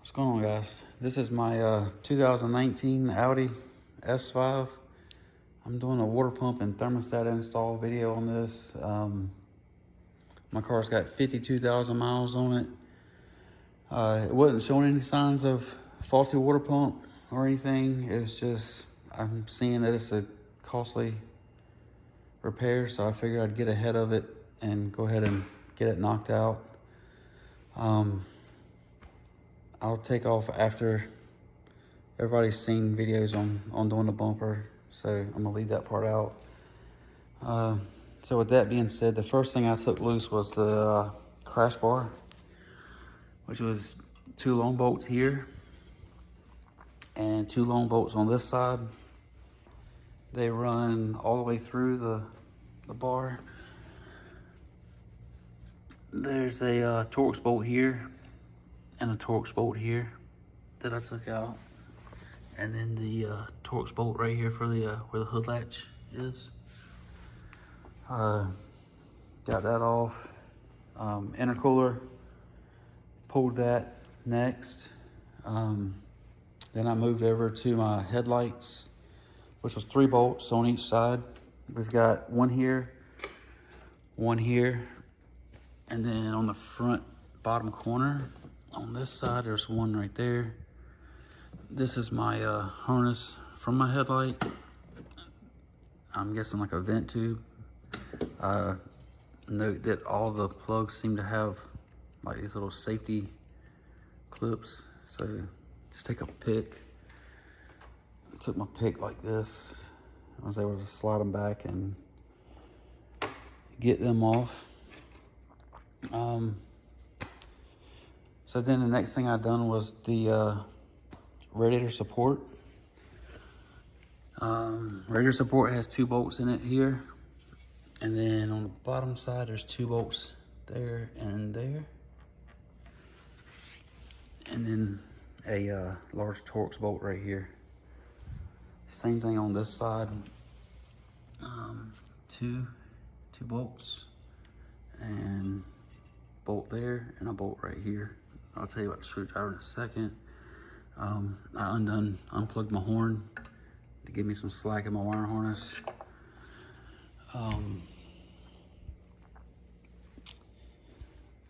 What's going on, guys? This is my 2019 Audi S5. I'm doing a water pump and thermostat install video on this. My car's got 52,000 miles on it. It wasn't showing any signs of faulty water pump or anything. It was just, I'm seeing that it's a costly repair, so I figured I'd get ahead of it and go ahead and get it knocked out. I'll take off after everybody's seen videos on doing the bumper, so I'm gonna leave that part out. So with that being said, the first thing I took loose was the crash bar, which was 2 long bolts here and 2 long bolts on this side. They run all the way through the bar. There's a Torx bolt here and a Torx bolt here that I took out, and then the Torx bolt right here for the where the hood latch is. Got that off. Intercooler, pulled that next. Then I moved over to my headlights, which was 3 bolts on each side. We've got one here, and then on the front bottom corner on this side, there's one right there. This is my harness from my headlight. I'm guessing like a vent tube. Note that all the plugs seem to have like these little safety clips. So just take a pick. I took my pick like this. I was able to slide them back and get them off. So then the next thing I done was the radiator support. Radiator support has 2 bolts in it here, and then on the bottom side there's 2 bolts there and there, and then a large Torx bolt right here. Same thing on this side. 2 bolts and bolt there and a bolt right here. I'll tell you about the screwdriver in a second. I unplugged my horn to give me some slack in my wire harness.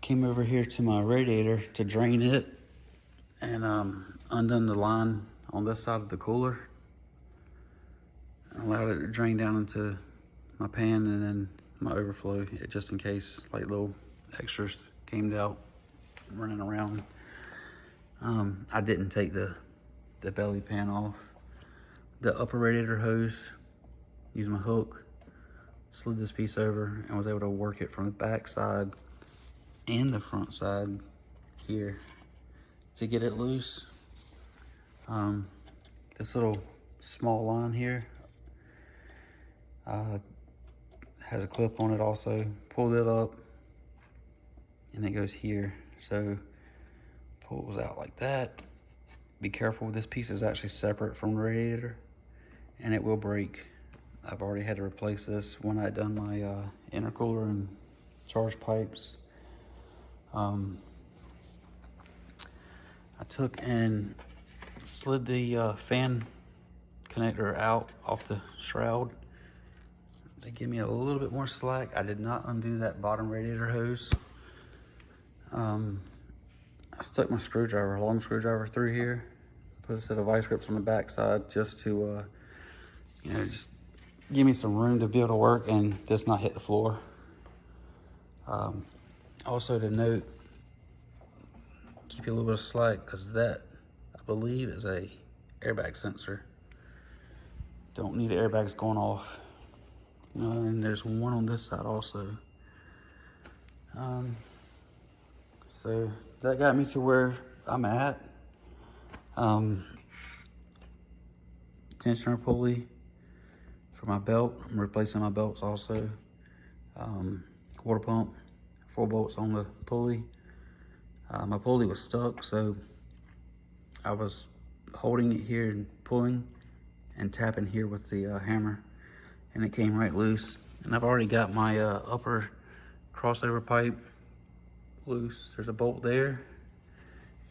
Came over here to my radiator to drain it, and undone the line on this side of the cooler. Allowed it to drain down into my pan and then my overflow, just in case like little extras came out running around. I didn't take the belly pan off. The upper radiator hose, used my hook, slid this piece over, and was able to work it from the back side and the front side here to get it loose. This little small line here has a clip on it also. Pulled it up and it goes here. So pulls out like that. Be careful, this piece is actually separate from the radiator and it will break. I've already had to replace this when I done my intercooler and charge pipes. I took and slid the fan connector out off the shroud. They give me a little bit more slack. I did not undo that bottom radiator hose. I stuck my screwdriver, long screwdriver, through here. Put a set of vice grips on the back side just to, just give me some room to be able to work and just not hit the floor. Also to note, keep you a little bit of slack, because that, I believe, is a airbag sensor. Don't need the airbags going off. And there's one on this side also. So that got me to where I'm at. Tensioner pulley for my belt. I'm replacing my belts also. Water pump, 4 bolts on the pulley. My pulley was stuck, so I was holding it here and pulling and tapping here with the hammer, and it came right loose. And I've already got my upper crossover pipe loose. There's a bolt there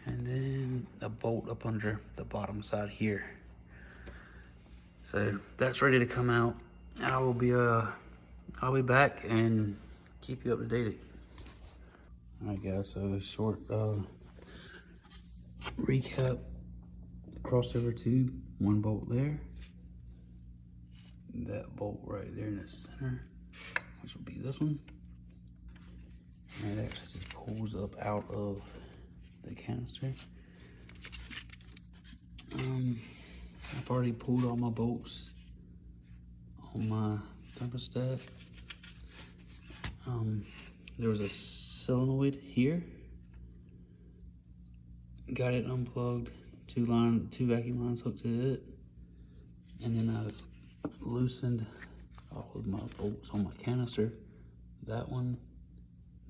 And then a bolt up under the bottom side here. So that's ready to come out. I'll be back and keep you up to date. All right, guys. So short recap: crossover tube, one bolt there. That bolt right there in the center, which will be this one. And it actually just pulls up out of the canister. I've already pulled all my bolts on my thermostat. There was a solenoid here. Got it unplugged. Two vacuum lines hooked to it. And then I loosened all of my bolts on my canister. That one,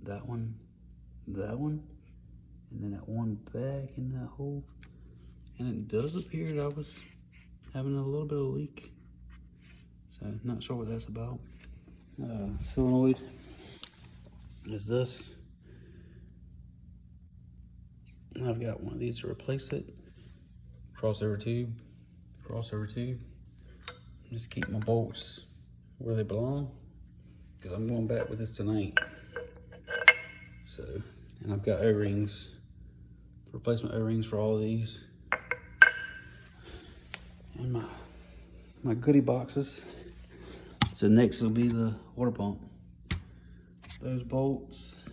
that one, that one, and then that one back in that hole. And it does appear that I was having a little bit of leak. So not sure what that's about. Solenoid is this. I've got one of these to replace it. Crossover tube, crossover tube. Just keep my bolts where they belong, because I'm going back with this tonight. So, and I've got O-rings, replacement O-rings for all of these. And my goodie boxes. So next will be the water pump. Those bolts.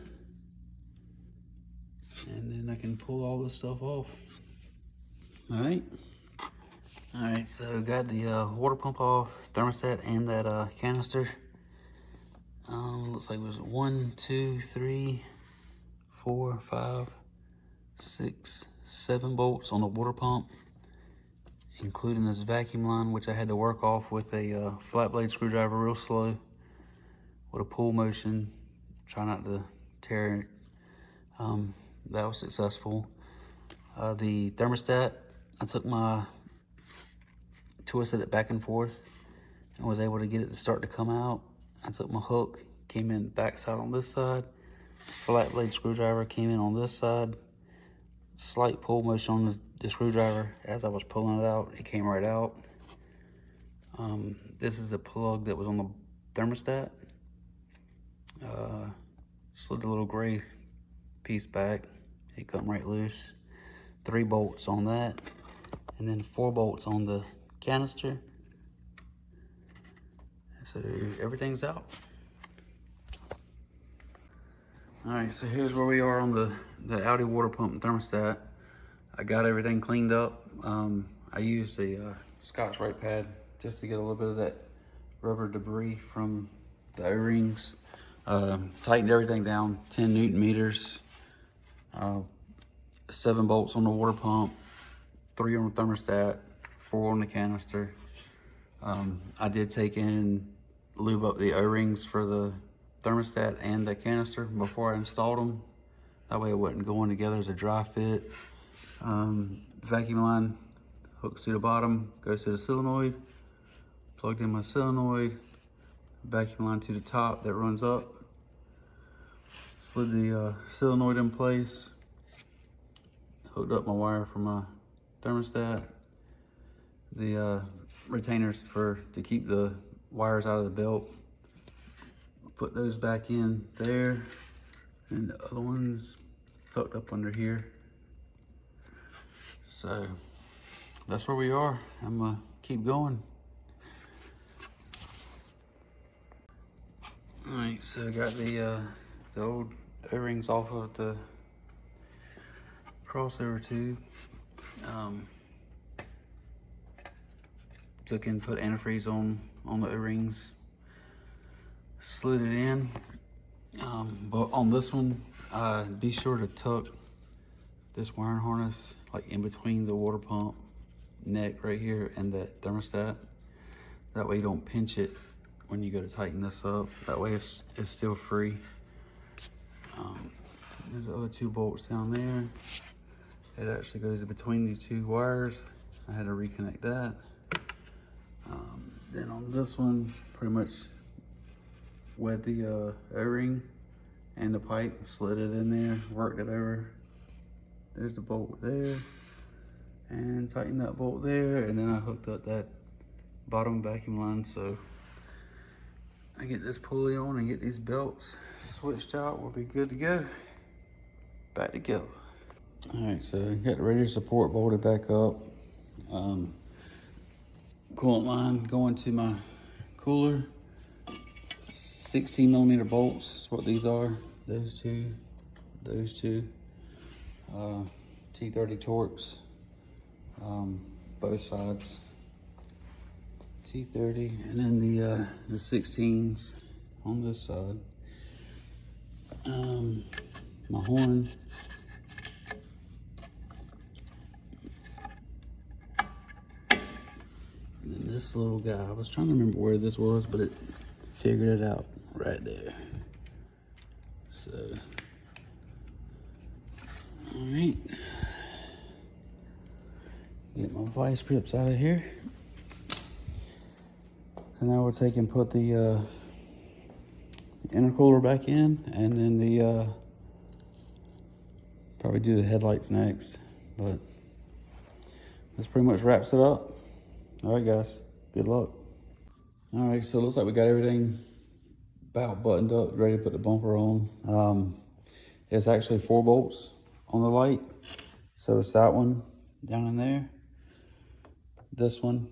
And then I can pull all this stuff off. All right, so got the water pump off, thermostat, and that canister. Looks like it was 1, 2, 3, 4, 5, 6, 7 bolts on the water pump, including this vacuum line, which I had to work off with a flat blade screwdriver real slow with a pull motion. Try not to tear it. That was successful. The thermostat, I took twisted it back and forth and was able to get it to start to come out. I took my hook, came in the back side on this side, flat blade screwdriver came in on this side, slight pull motion on the screwdriver. As I was pulling it out, it came right out. This is the plug that was on the thermostat. Slid the little gray piece back, it come right loose. 3 bolts on that, and then 4 bolts on the canister. So everything's out. All right, so here's where we are on the Audi water pump and thermostat. I got everything cleaned up. I used a Scotch-Brite pad just to get a little bit of that rubber debris from the O-rings. Tightened everything down, 10 Newton meters. 7 bolts on the water pump, 3 on the thermostat, 4 on the canister. I did take in, lube up the O-rings for the thermostat and the canister before I installed them. That way it wasn't going together as a dry fit. Vacuum line hooks to the bottom, goes to the solenoid. Plugged in my solenoid, vacuum line to the top that runs up. Slid the solenoid in place. Hooked up my wire for my thermostat. The retainers to keep the wires out of the belt. Put those back in there. And the other ones tucked up under here. So that's where we are. I'm gonna keep going. All right, so I got the old O-rings off of the crossover tube. Took and put antifreeze on the O-rings. Slid it in. But on this one, be sure to tuck this wiring harness like in between the water pump neck right here and that thermostat. That way you don't pinch it when you go to tighten this up. That way it's still free. There's the other 2 bolts down there. It actually goes between these 2 wires. I had to reconnect that. Then on this one, pretty much wet the O-ring and the pipe, slid it in there, worked it over, there's the bolt there, and tighten that bolt there, and then I hooked up that bottom vacuum line. So I get this pulley on and get these belts switched out, we'll be good to go. Back together. All right, so got the radiator support bolted back up. Coolant line going to my cooler. 16 millimeter bolts is what these are. Those two. T30 Torx, both sides. T30, and then the 16s on this side. My horn. And then this little guy, I was trying to remember where this was, but it figured it out right there. So, all right. Get my vice grips out of here. So now we'll take and put the intercooler back in, and then the probably do the headlights next, but this pretty much wraps it up. All right, guys, good luck. All right, so it looks like we got everything about buttoned up, ready to put the bumper on. It's actually 4 bolts on the light. So it's that one down in there, this one,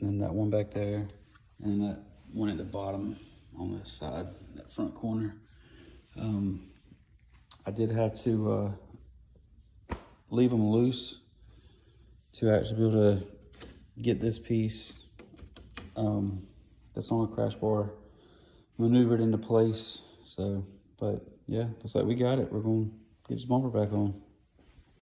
and that one back there, and that one at the bottom on this side, that front corner. I did have to leave them loose to actually be able to get this piece that's on the crash bar maneuvered into place. So, but yeah, looks like we got it. We're going to get this bumper back on.